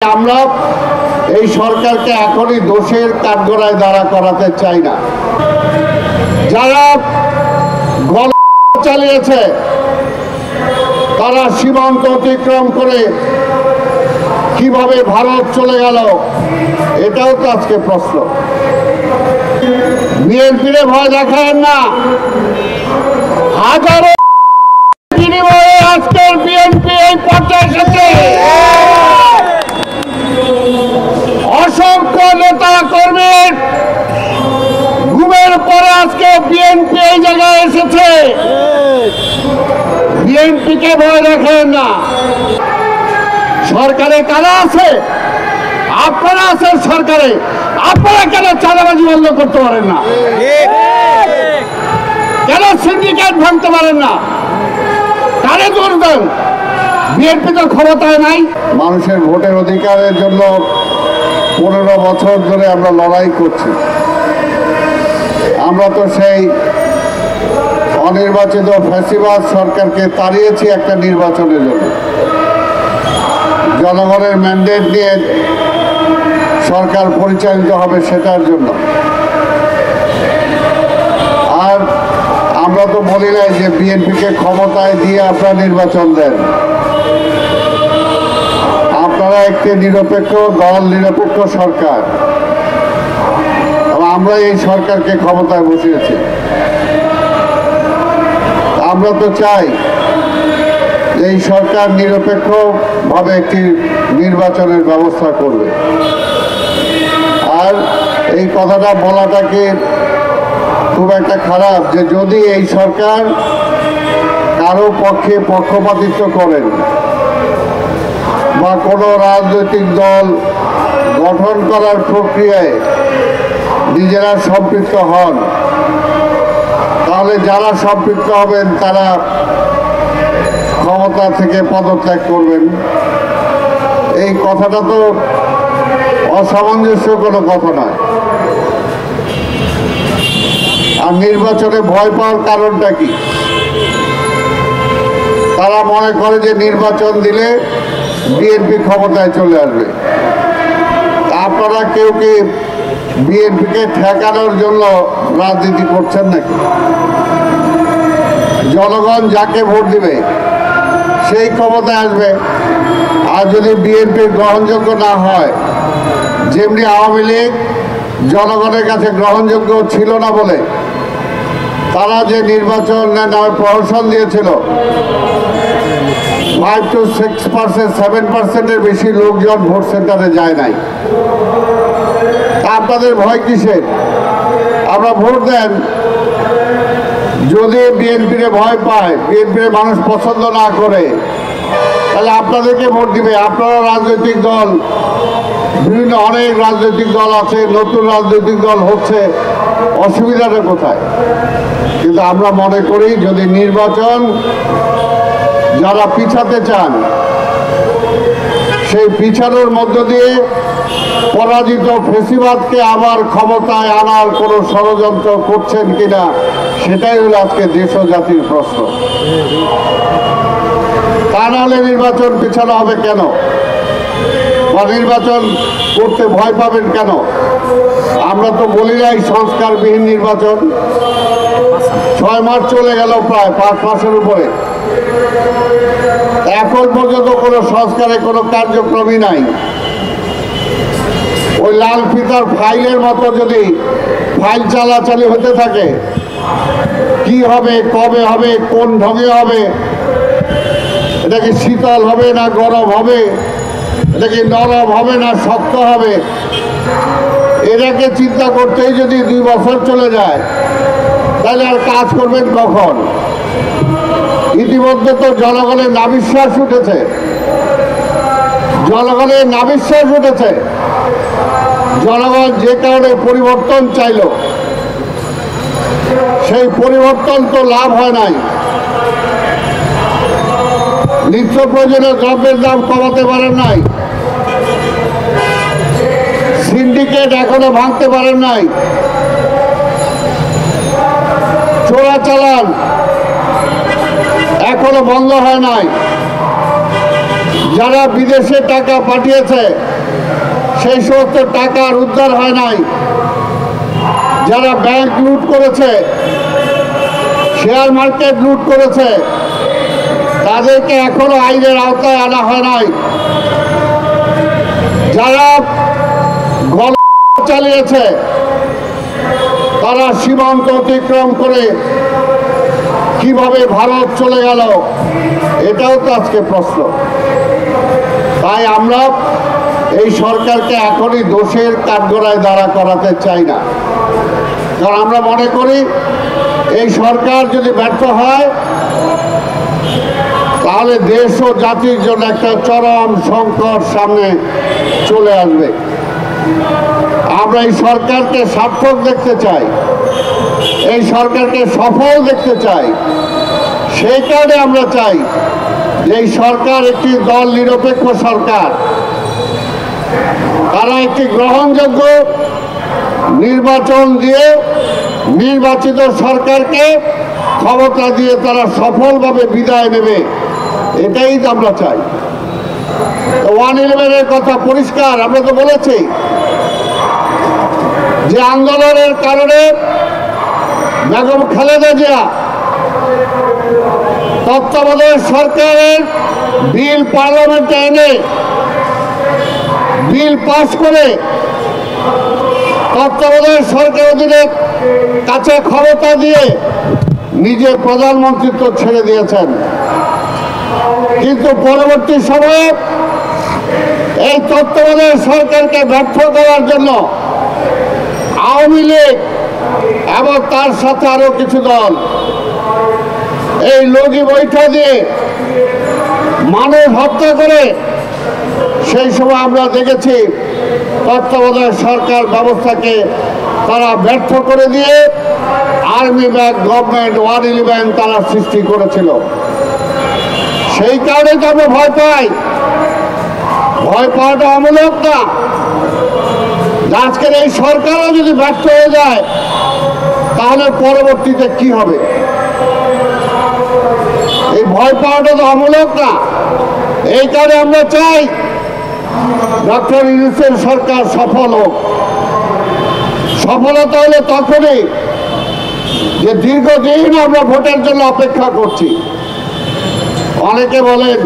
আমরা এই সরকারকে এখনই দোষের কাঠগড়ায় দাঁড়া করাতে চাই না। যারা গণ চালিয়েছে তারা সীমান্ত অতিক্রম করে কিভাবে ভারত চলে গেল, এটাও তো আজকে প্রশ্ন। বিএনপির ভয় দেখায় না, হাজারো বিনিময়ে আজকের বিএনপি এই পর্যায়ে এসেছে। অসংখ্য নেতা কর্মীর ঘুমের পরে আজকে বিএনপি এই জায়গায় এসেছে। বিএনপিকে ভয় দেখেন না। সরকারে কারা আছে? আপনারা আছেন সরকারে, আপনারা কেন চাঁদাবাজি বন্ধ করতে পারেন না? কেন সিন্ডিকেট ভাঙতে পারেন না? কারে জোর দেন? বিএনপি তো ক্ষমতায় নাই। মানুষের ভোটের অধিকারের জন্য 15 বছর ধরে আমরা লড়াই করছি। আমরা তো সেই অনির্বাচিত ফ্যাসিবাদ সরকারকে তাড়িয়েছি একটা নির্বাচনের জন্য। জনগণের ম্যান্ডেট নিয়ে সরকার পরিচালিত হবে সেটার জন্য। আর আমরা তো বলি নাই যে বিএনপিকে ক্ষমতায় দিয়ে আপনারা নির্বাচন দেন। আপনারা একটি নিরপেক্ষ দল, নিরপেক্ষ সরকার, আমরা এই সরকারকে ক্ষমতায় বসিয়েছি। আমরা তো চাই এই সরকার নিরপেক্ষভাবে একটি নির্বাচনের ব্যবস্থা করবে। আর এই কথাটা বলাটাকে খুব একটা খারাপ যে যদি এই সরকার কারো পক্ষে পক্ষপাতিত্ব করেন বা কোনো রাজনৈতিক দল গঠন করার প্রক্রিয়ায় নিজেরা সম্পৃক্ত হন, তাহলে যারা সম্পৃক্ত হবেন তারা ক্ষমতা থেকে পদত্যাগ করবেন। এই কথাটা তো অসামঞ্জস্য কোনো কথা নয়। আর নির্বাচনে ভয় পাওয়ার কারণটা কি? তারা মনে করে যে নির্বাচন দিলে বিএনপি ক্ষমতায় চলে আসবে। আপনারা কেউ কি বিএনপিকে ঠেকানোর জন্য রাজনীতি করছেন নাকি? জনগণ যাকে ভোট দিবে সেই ক্ষমতায় আসবে। আর যদি বিএনপি গ্রহণযোগ্য না হয়, যেমনি আওয়ামী লীগ জনগণের কাছে গ্রহণযোগ্য ছিল না বলে তারা যে নির্বাচনের নামে প্রহসন দিয়েছিল, 5 to 6%, 7%-এর বেশি লোকজন ভোট সেন্টারে যায় নাই। আপনাদের ভয় কিসের? আমরা ভোট দেন। যদি বিএনপির ভয় পায়, বিএনপির মানুষ পছন্দ না করে, তাহলে আপনাদেরকে ভোট দিবে। আপনারা রাজনৈতিক দল, বিভিন্ন অনেক রাজনৈতিক দল আছে, নতুন রাজনৈতিক দল হচ্ছে, অসুবিধাটা কোথায়? কিন্তু আমরা মনে করি যদি নির্বাচন যারা পিছাতে চান, সেই পিছানোর মধ্য দিয়ে পরাজিত ফ্যাসিবাদকে আবার ক্ষমতায় আনার কোনো ষড়যন্ত্র করছেন কিনা, সেটাই হলো আজকে দেশ ও জাতির প্রশ্ন। তা নাহলে নির্বাচন পিছানো হবে কেন? বা নির্বাচন করতে ভয় পাবেন কেন? আমরা তো বলি নাই সংস্কারবিহীন নির্বাচন। 6 মাস চলে গেল, প্রায় 5 মাসের উপরে, এখন পর্যন্ত কোনো সংস্কারে কোনো কার্যক্রমই নাই। ওই লাল ফিতার ফাইলের মতো যদি ফাইল চালাচালি হতে থাকে, কি হবে, কবে হবে, কোন ঢঙে হবে, এটা কি শীতল হবে না গরম হবে, এটা কি নরম হবে না শক্ত হবে, এটাকে চিন্তা করতেই যদি 2 বছর চলে যায়, তাহলে আর কাজ করবেন কখন? ইতিমধ্যে তো জনগণের নাবিশ্বাস উঠেছে, জনগণের নাবিশ্বাস উঠেছে। জনগণ যে কারণে পরিবর্তন চাইল, সেই পরিবর্তন তো লাভ হয় নাই। নিত্য প্রয়োজনীয় দ্রব্যের দাম কমাতে পারেন নাই, সিন্ডিকেট এখনো ভাঙতে পারেন নাই, চোরাচালান এখনো বন্ধ হয় নাই। যারা বিদেশে টাকা পাঠিয়েছে সেই সমস্ত টাকার উদ্ধার হয় নাই। যারা ব্যাংক লুট করেছে, শেয়ার মার্কেট লুট করেছে, তাদেরকে এখনো আইনের আওতায় আনা হয় নাই। যারা গণ চালিয়েছে, তারা সীমান্ত অতিক্রম করে কিভাবে ভারত চলে গেল, এটাও তো আজকে প্রশ্ন। তাই আমরা এই সরকারকে এখনই দোষের কাঠগড়ায় দাঁড়া করাতে চাই না। কারণ আমরা মনে করি এই সরকার যদি ব্যর্থ হয়, তাহলে দেশ ও জাতির জন্য একটা চরম সংকট সামনে চলে আসবে। আমরা এই সরকারকে সার্থক দেখতে চাই, এই সরকারকে সফল দেখতে চাই। সেই কারণে আমরা চাই যে এই সরকার একটি দল নিরপেক্ষ সরকার, তারা একটি গ্রহণযোগ্য নির্বাচন দিয়ে নির্বাচিত সরকারকে ক্ষমতা দিয়ে তারা সফলভাবে বিদায় নেবে, এটাই আমরা চাই। 111-এর কথা পরিষ্কার, আমরা তো বলেছি যে আন্দোলনের কারণে বেগম খালেদা জিয়া তত্ত্বাবধায়ক সরকারের বিল পার্লামেন্টে এনে বিল পাস করে তত্ত্বাবধায়ক সরকার অধীনে কাছে ক্ষমতা দিয়ে নিজে প্রধানমন্ত্রিত্ব ছেড়ে দিয়েছেন। কিন্তু পরবর্তী সময়ে এই তত্ত্বাবধায়ক সরকারকে ব্যর্থ করার জন্য আওয়ামী লীগ এবং তার সাথে আরো কিছু দল এই লগি বৈঠা দিয়ে মানুষ হত্যা করে, সেই সময় আমরা দেখেছি তত্ত্বাবধায়ক সরকার ব্যবস্থাকে তারা ব্যর্থ করে দিয়ে আর্মি ব্যাক গভর্নমেন্ট 111 তারা সৃষ্টি করেছিল। সেই কারণে তো আমরা ভয় পাই। ভয় পাওয়াটা অমূলক না। আজকের এই সরকারও যদি ব্যর্থ হয়ে যায়, তাহলে পরবর্তীতে কি হবে? এই ভয় পাওয়াটা তো অমূলক না। এই কারণে আমরা চাই ডক্টর ইউনূসের সরকার সফল হোক। সফলতা হলে তখনই যে দীর্ঘদিন আমরা ভোটের জন্য অপেক্ষা করছি। অনেকে বলেন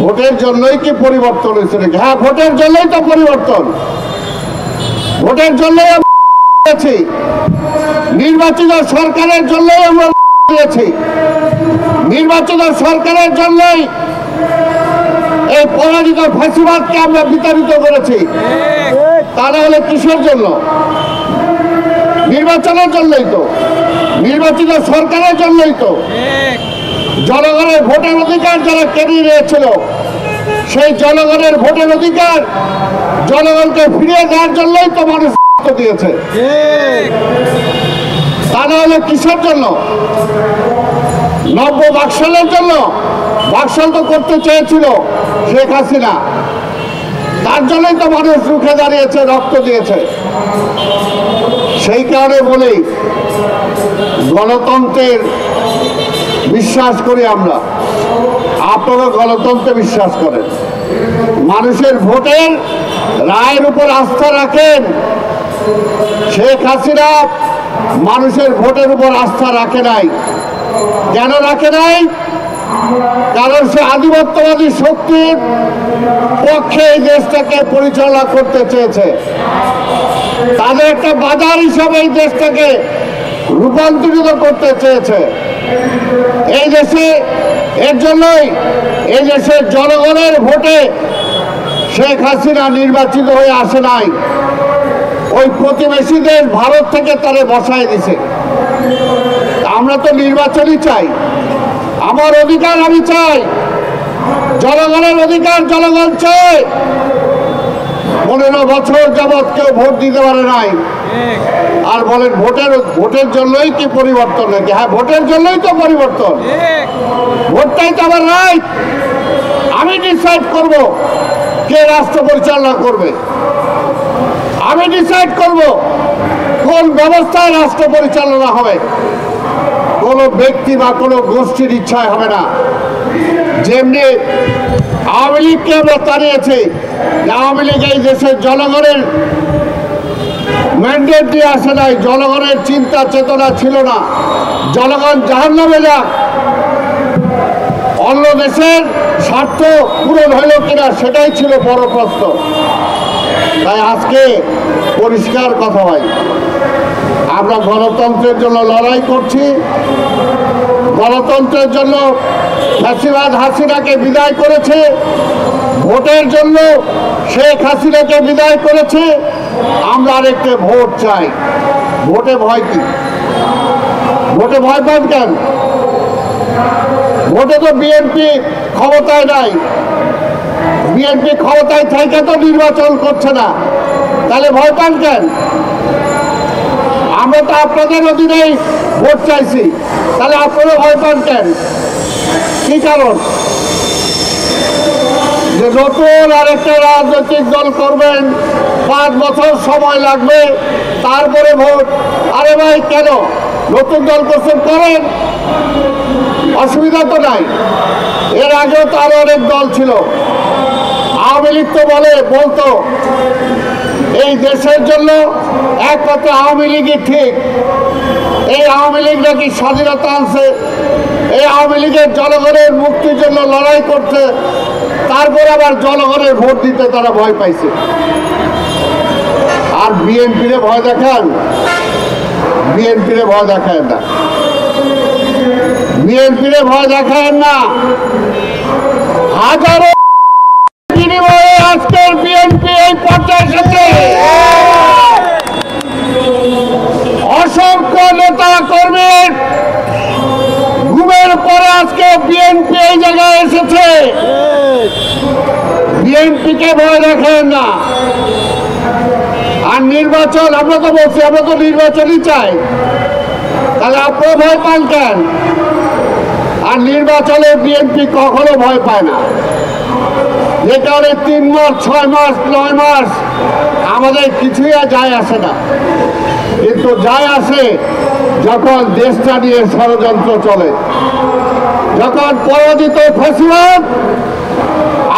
ভোটের জন্যই কি পরিবর্তন হয়েছে নাকি? হ্যাঁ, ভোটের জন্যই তো পরিবর্তন। ভোটের জন্যই আমরা নির্বাচিত সরকারের জন্যই আমরা দিয়েছি। নির্বাচিত সরকারের জন্যই এই পরাজিত ফ্যাসিবাদকে আমরা বিতাড়িত করেছি। তা না হলে কিসের জন্য? নির্বাচনের জন্যই তো, নির্বাচিত সরকারের জন্যই তো। জনগণের ভোটের অধিকার যারা কেড়ে নিয়েছিল, সেই জনগণের ভোটের অধিকার জনগণকে ফিরিয়ে দেওয়ার জন্যই তো মানুষ দিয়েছে। তা না হলে কিসের জন্য? নব্য বাকশালের জন্য? বাকশাল তো করতে চেয়েছিল শেখ হাসিনা, তার জন্যই তো মানুষ রুখে দাঁড়িয়েছে, রক্ত দিয়েছে। সেই কারণে বলি গণতন্ত্রের বিশ্বাস করি আমরা। আপনারা গণতন্ত্রে বিশ্বাস করেন, মানুষের ভোটের রায়ের উপর আস্থা রাখেন। শেখ হাসিনা মানুষের ভোটের উপর আস্থা রাখে নাই। কেন রাখে নাই? কারণ সে আধিপত্যবাদী শক্তির পক্ষে এই দেশটাকে পরিচালনা করতে চেয়েছে। তাদের একটা বাজার হিসাবে এই দেশটাকে রূপান্তরিত করতে চেয়েছে। এই দেশে এর জন্যই এই দেশের জনগণের ভোটে শেখ হাসিনা নির্বাচিত হয়ে আসে নাই। ওই প্রতিবেশী দেশ ভারত থেকে তারা বসায় দিছে। আমরা তো নির্বাচনই চাই, আমার অধিকার আমি চাই, জনগণের অধিকার জনগণ চায়। 15 বছর যাবৎ কেউ ভোট দিতে পারে নাই, আর বলেন ভোটের জন্যই কি পরিবর্তন নাকি? হ্যাঁ, ভোটের জন্যই তো পরিবর্তন। ভোটটাই তো আমার রাইট। আমি ডিসাইড করব কে রাষ্ট্র পরিচালনা করবে। আমি ডিসাইড করব কোন ব্যবস্থায় রাষ্ট্র পরিচালনা হবে। কোনো ব্যক্তি বা কোনো গোষ্ঠীর ইচ্ছায় হবে না। যেমনি আওয়ামী লীগকে আমরা তাড়িয়েছি। আওয়ামী লীগ এই দেশের জনগণের ম্যান্ডেট দিয়ে আসে নাই, জনগণের চিন্তা চেতনা ছিল না। জনগণ জাহান্নামে যাক, অন্য দেশের স্বার্থ পূরণ হইল কিনা সেটাই ছিল বড় প্রশ্ন। তাই আজকে পরিষ্কার কথা হয়, আমরা গণতন্ত্রের জন্য লড়াই করছি। গণতন্ত্রের জন্য ফ্যাসিবাদ হাসিনাকে বিদায় করেছে, ভোটের জন্য শেখ হাসিনাকে বিদায় করেছে। আমরা আরেকটা ভোট চাই। ভোটে ভয় কি? ভোটে ভয় পান কেন? ভোটে তো বিএনপি ক্ষমতায় নাই, বিএনপি ক্ষমতায় থেকে তো নির্বাচন করছে না, তাহলে ভয় পান কেন? আমরা তো আপনাদের অধীনেই ভোট চাইছি, তাহলে আপনারা ভয় পান কেন? কি কারণ? যে নতুন আরেকটা রাজনৈতিক দল করবেন, 5 বছর সময় লাগবে, তারপরে ভোট। আরে ভাই, কেন নতুন দল করছেন? করেন, অসুবিধা তো নাই। এর আগেও তো আরো অনেক দল ছিল। আওয়ামী লীগ তো বলতো এই দেশের জন্য একমাত্র আওয়ামী লীগই ঠিক। এই আওয়ামী লীগ নাকি স্বাধীনতা আনছে, এই আওয়ামী লীগের জনগণের মুক্তির জন্য লড়াই করতে, তারপর আবার জনগণের ভোট দিতে তারা ভয় পাইছে। আর বিএনপিরে ভয় দেখান? বিএনপিরে ভয় দেখায় না, বিএনপিরে ভয় দেখায় না। হাজারো বিনিময়ে আজকের বিএনপি এই পর্যায়ে এসেছে। অসংখ্য নেতা কর্মীর ঘুমের পরে আজকে বিএনপি এই জায়গায় এসেছে। বিএনপিকে ভয় দেখায় না। আর নির্বাচন, আমরা তো বলছি আমরা তো নির্বাচনই চাই, তাহলে আপনারা ভয় পান কেন? আর নির্বাচনে বিএনপি কখনো ভয় পায় না। যে কারণে 3 মাস, 6 মাস, 9 মাস আমাদের কিছুই যায় আসে না, কিন্তু যায় আসে যখন দেশটা নিয়ে ষড়যন্ত্র চলে, যখন পরাজিত ফ্যাসিবাদ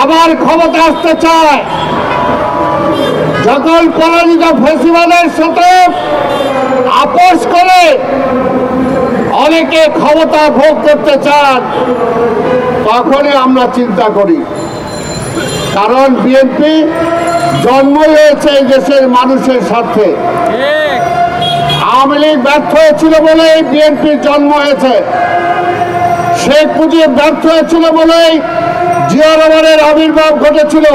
আবার ক্ষমতা আসতে চায়, যখন পরাজিত ফ্যাসিবাদের সাথে আপোষ করে অনেকে ক্ষমতা ভোগ করতে চান, তখনই আমরা চিন্তা করি। কারণ বিএনপি জন্ম হয়েছে এই দেশের মানুষের স্বার্থে। আওয়ামী লীগ ব্যর্থ হয়েছিল বলেই বিএনপির জন্ম হয়েছে। শেখ মুজিব ব্যর্থ হয়েছিল বলেই জিয়া রহমানের আবির্ভাব ঘটেছিল।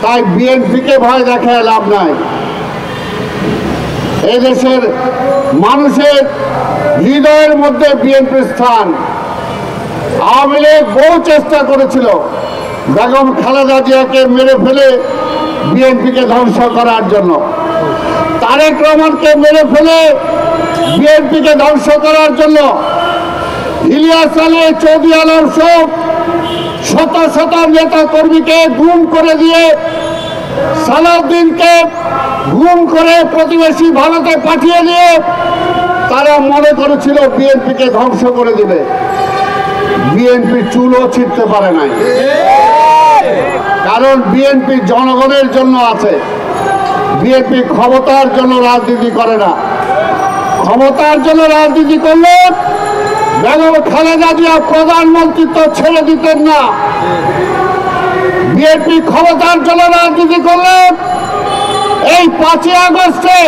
তাই বিএনপিকে ভয় দেখায় লাভ নাই। এই দেশের মানুষের হৃদয়ের মধ্যে বিএনপির স্থান। আওয়ামী লীগ বহু চেষ্টা করেছিল বেগম খালেদা জিয়াকে মেরে ফেলে বিএনপিকে ধ্বংস করার জন্য, তারেক রহমানকে মেরে ফেলে বিএনপিকে ধ্বংস করার জন্য, ইলিয়াস আলী, চৌধুরী আলম সহ শত শত নেতা কর্মীকে গুম করে দিয়ে, সালাউদ্দিনকে গুম করে প্রতিবেশী ভারতে পাঠিয়ে দিয়ে তারা মনে করেছিল বিএনপিকে ধ্বংস করে দিবে। বিএনপি চুলও ছিঁড়তে পারে নাই, কারণ বিএনপি জনগণের জন্য আছে। বিএনপি ক্ষমতার জন্য রাজনীতি করে না। ক্ষমতার জন্য রাজনীতি করলে বেগম খালেদা জিয়া প্রধানমন্ত্রিত্ব ছেড়ে দিতেন না। বিএনপি ক্ষমতার জন্য রাজনীতি করলে এই 5ই আগস্টে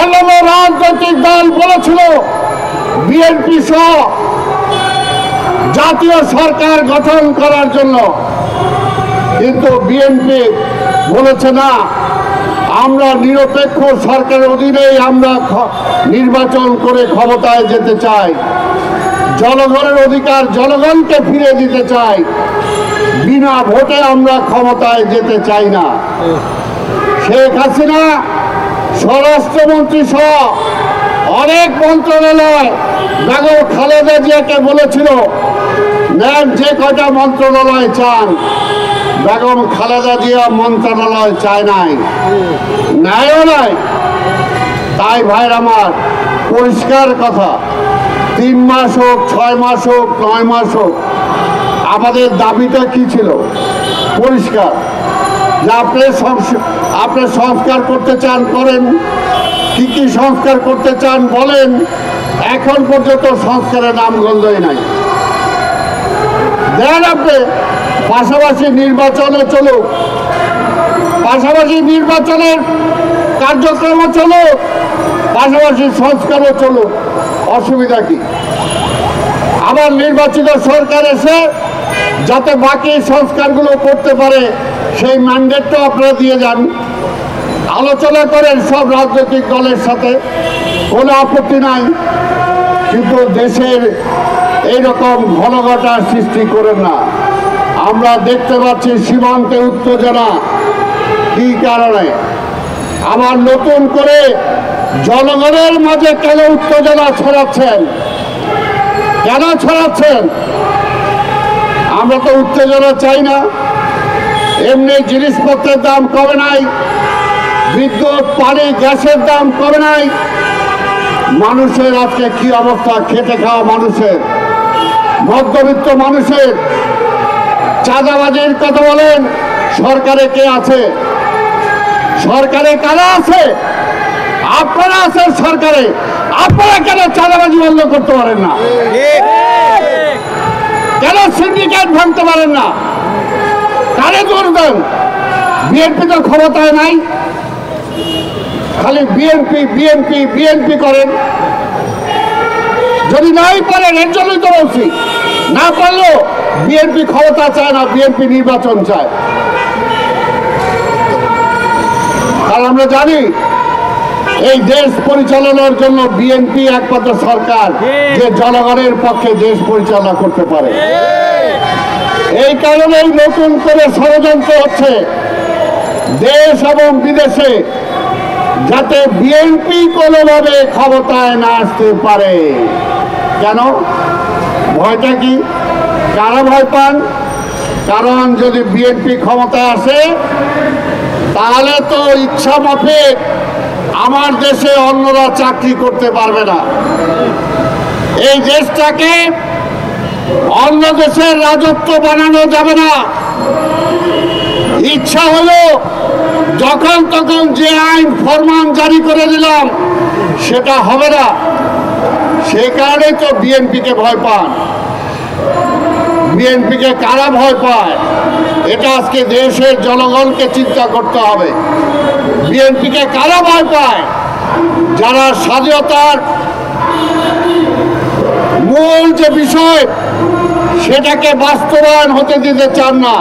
অন্যান্য রাজনৈতিক দল বলেছিল বিএনপি সহ জাতীয় সরকার গঠন করার জন্য, কিন্তু বিএনপি বলেছে না, আমরা নিরপেক্ষ সরকারের অধীনেই আমরা নির্বাচন করে ক্ষমতায় যেতে চাই, জনগণের অধিকার জনগণকে ফিরে দিতে চাই, বিনা ভোটে আমরা ক্ষমতায় যেতে চাই না। শেখ হাসিনা স্বরাষ্ট্রমন্ত্রী সহ অনেক মন্ত্রণালয় বেগম খালেদা জিয়াকে বলেছিল নেন যে কয়টা মন্ত্রণালয় চান। বেগম খালেদা জিয়া মন্ত্রণালয় চায় নাই, ন্যায়ও নাই। তাই ভাইর আমার পরিষ্কার কথা, 3 মাস হোক, 6 মাস হোক, 9 মাস হোক, আমাদের দাবিটা কি ছিল? পরিষ্কার, যে আপনি সংস্কার করতে চান করেন, কি কি সংস্কার করতে চান বলেন। এখন পর্যন্ত সংস্কারের নামগন্ধই নাই। দেন আপনি পাশাপাশি নির্বাচনে চলুক, পাশাপাশি নির্বাচনের কার্যক্রমও চলুক, পাশাপাশি সংস্কারও চলুক, অসুবিধা কি? আবার নির্বাচিত সরকার এসে যাতে বাকি সংস্কারগুলো করতে পারে সেই ম্যান্ডেটটাও আপনারা দিয়ে যান। আলোচনা করেন সব রাজনৈতিক দলের সাথে, কোনো আপত্তি নাই, কিন্তু দেশের এইরকম ঘনঘটা সৃষ্টি করেন না। আমরা দেখতে পাচ্ছি সীমান্তে উত্তেজনা, কি কারণে? আবার নতুন করে জনগণের মাঝে কেন উত্তেজনা ছড়াচ্ছেন? কেন ছড়াচ্ছেন? আমরা তো উত্তেজনা চাই না। এমনি জিনিসপত্রের দাম কমে নাই, বিদ্যুৎ, পানি, গ্যাসের দাম কমে নাই। মানুষের আজকে কি অবস্থা? খেটে খাওয়া মানুষের, মধ্যবিত্ত মানুষের। চাঁদাবাজির কথা বলেন, সরকারে কে আছে? সরকারে কারা আছে? আপনারা আছেন সরকারে, আপনারা কেন চাঁদাবাজি বন্ধ করতে পারেন না? কেন সিন্ডিকেট ভাঙতে পারেন না? কারে জোর দেন? বিএনপি তো ক্ষমতায় নাই, খালি বিএনপি বিএনপি বিএনপি করেন। যদি নাই পারেন, এর জন্যই তো বলছি, না পারলেও বিএনপি ক্ষমতা চায় না, বিএনপি নির্বাচন চায়। আর আমরা জানি এই দেশ পরিচালনার জন্য বিএনপি একমাত্র সরকার যে জনগণের পক্ষে দেশ পরিচালনা করতে পারে। এই কারণেই নতুন করে ষড়যন্ত্র হচ্ছে দেশ এবং বিদেশে, যাতে বিএনপি কোনোভাবে ক্ষমতায় না আসতে পারে। কেন? ভয়টা কি? কারা ভয় পান? কারণ যদি বিএনপি ক্ষমতায় আসে তাহলে তো ইচ্ছা মাফিক আমার দেশে অন্যরা চাকরি করতে পারবে না। এই দেশটাকে অন্য দেশের রাজত্ব বানানো যাবে না। ইচ্ছা হলো যখন তখন যে আইন ফরমান জারি করে দিলাম, সেটা হবে না। সেই কারণেই তো বিএনপিকে ভয় পান। বিএনপিকে কারা ভয় পায় এটা আজকে দেশের জনগণকে চিন্তা করতে হবে। বিএনপিকে কারা ভয় পায়? যারা স্বাধীনতার মূল যে বিষয় সেটাকে বাস্তবায়ন হতে দিতে চান না,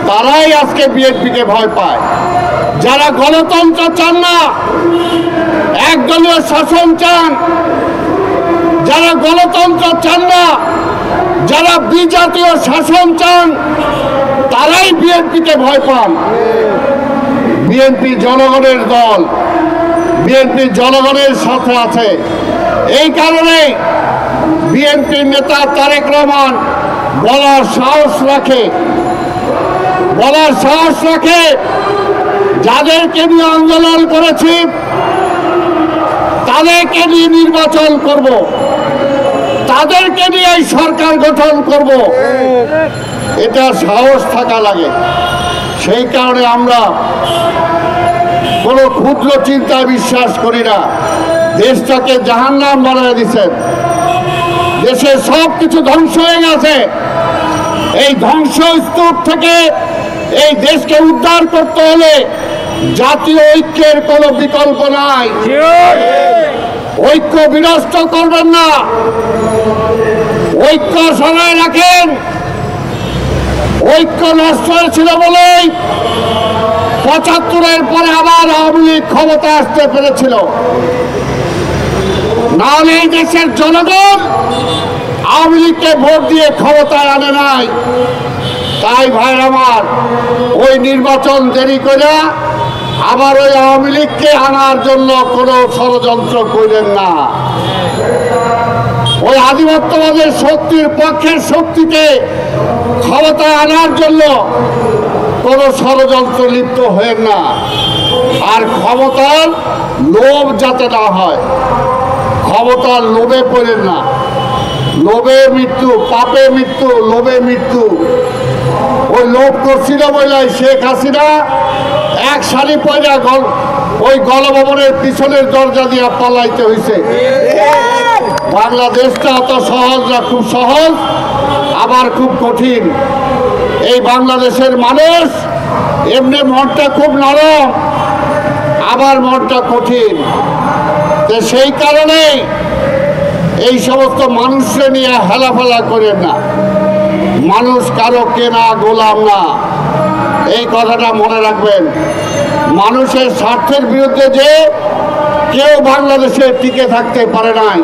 তারাই আজকে বিএনপিকে ভয় পায়। যারা গণতন্ত্র চান না, একদলীয় শাসন চান, যারা গণতন্ত্র চান না, যারা বিজাতীয় শাসন চান, তারাই বিএনপিকে ভয় পান। বিএনপি জনগণের দল, বিএনপি জনগণের সাথে আছে। এই কারণে বিএনপির নেতা তারেক রহমান বলার সাহস রাখে যাদেরকে নিয়ে আন্দোলন করেছি তাদেরকে নিয়ে নির্বাচন করব, তাদেরকে নিয়ে এই সরকার গঠন করব। এটা সাহস থাকা লাগে। সেই কারণে আমরা কোনো ক্ষুদ্র চিন্তায় বিশ্বাস করি না। দেশটাকে জাহান্নাম বানিয়ে দিচ্ছেন, দেশের সব কিছু ধ্বংস হয়ে গেছে। এই ধ্বংসস্তূপ থেকে এই দেশকে উদ্ধার করতে হলে জাতীয় ঐক্যের কোনো বিকল্প নাই। ঐক্য বিনষ্ট করবেন না, ঐক্য সরায় রাখেন। ঐক্য নষ্ট হয়েছিল বলেই ৭৫-এর পরে আবার আওয়ামী লীগ ক্ষমতা আসতে পেরেছিল। নাহলে এই দেশের জনগণ আওয়ামী লীগকে ভোট দিয়ে ক্ষমতায় আনে নাই। তাই ভাই আমার, ওই নির্বাচন দেরি করে আবার ওই আওয়ামী লীগকে আনার জন্য কোনো ষড়যন্ত্র করেন না। ওই আধিপত্যবাদের শক্তির পক্ষের শক্তিকে ক্ষমতায় আনার জন্য কোনো ষড়যন্ত্র লিপ্ত হয়েন না। আর ক্ষমতার লোভ যাতে না হয়, ক্ষমতার লোভে পড়েন না। লোভে মৃত্যু, পাপে মৃত্যু, লোভে মৃত্যু। ওই লোভ করছিল বলে শেখ হাসিনা এক শাড়ি পয়লা ওই গণভবনের পিছনের দরজা দিয়ে পালাইতে হয়েছে। বাংলাদেশটা অত সহজ না, খুব সহজ আবার খুব কঠিন। এই বাংলাদেশের মানুষ এমনি মনটা খুব নরম, আবার মনটা কঠিন। তো সেই কারণেই এই সমস্ত মানুষকে নিয়ে হেলাফেলা করেন না। মানুষ কারো কেনা গোলাম না, এই কথাটা মনে রাখবেন। মানুষের স্বার্থের বিরুদ্ধে যে কেউ বাংলাদেশে টিকে থাকতে পারে নাই।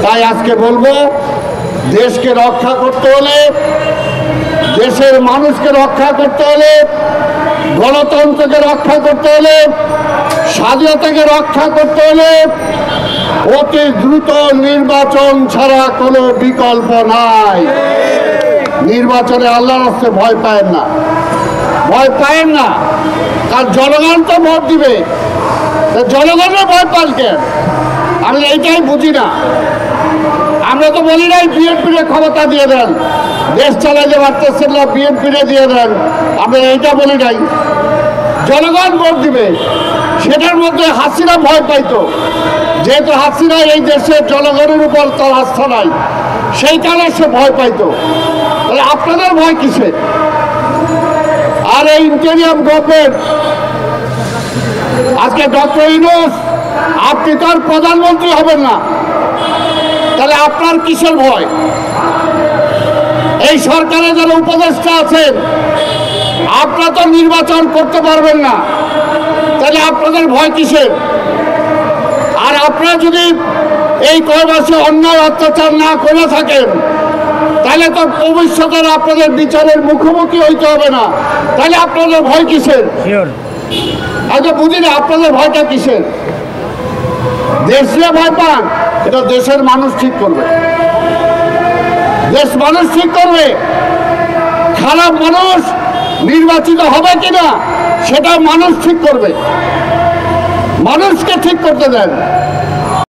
তাই আজকে বলবো, দেশকে রক্ষা করতে হলে, দেশের মানুষকে রক্ষা করতে হলে, গণতন্ত্রকে রক্ষা করতে হলে, স্বাধীনতাকে রক্ষা করতে হলে অতি দ্রুত নির্বাচন ছাড়া কোনো বিকল্প নাই। নির্বাচনে আল্লাহর রাস্তায় ভয় পায়েন না, ভয় পায়েন না, কারণ জনগণ তো ভোট দিবে। জনগণের ভয় পান কেন? আমি এইটাই বুঝি না। আমরা তো বলি নাই বিএনপির ক্ষমতা দিয়ে দেন, দেশ চালাইতে পারতেছেন না, বিএনপিরে দিয়ে দেন। আমরা এইটা বলি নাই। জনগণ ভোট দিবে, সেটার মধ্যে হাসিনা ভয় পাইতো, যেহেতু হাসিনা এই দেশের জনগণের উপর তার আস্থা নাই, সেই কারণে সে ভয় পাইতো। তাহলে আপনাদের ভয় কিসে? আর এই ইন্টেরিয়াম গভর্নমেন্ট, আজকে ডক্টর ইউনূস আপনি তো আর প্রধানমন্ত্রী হবেন না, তাহলে আপনার কিসের ভয়? এই সরকারে যারা উপদেষ্টা আছেন, আপনারা তো নির্বাচন করতে পারবেন না, তাহলে আপনাদের ভয় কিসের? আর আপনারা যদি এই কয় মাসে অন্যায় অত্যাচার না করে থাকেন, তাহলে তো ভবিষ্যতে আপনাদের বিচারের মুখোমুখি হইতে হবে না, তাহলে আপনাদের ভয় কিসের? আগে বুঝি না আপনাদের ভয়টা কিসের? দেশে ভয় পান, এটা দেশের মানুষ ঠিক করবে। দেশ মানুষ ঠিক করবে। খারাপ মানুষ নির্বাচিত হবে কিনা সেটা মানুষ ঠিক করবে। মানুষকে ঠিক করতে দেন।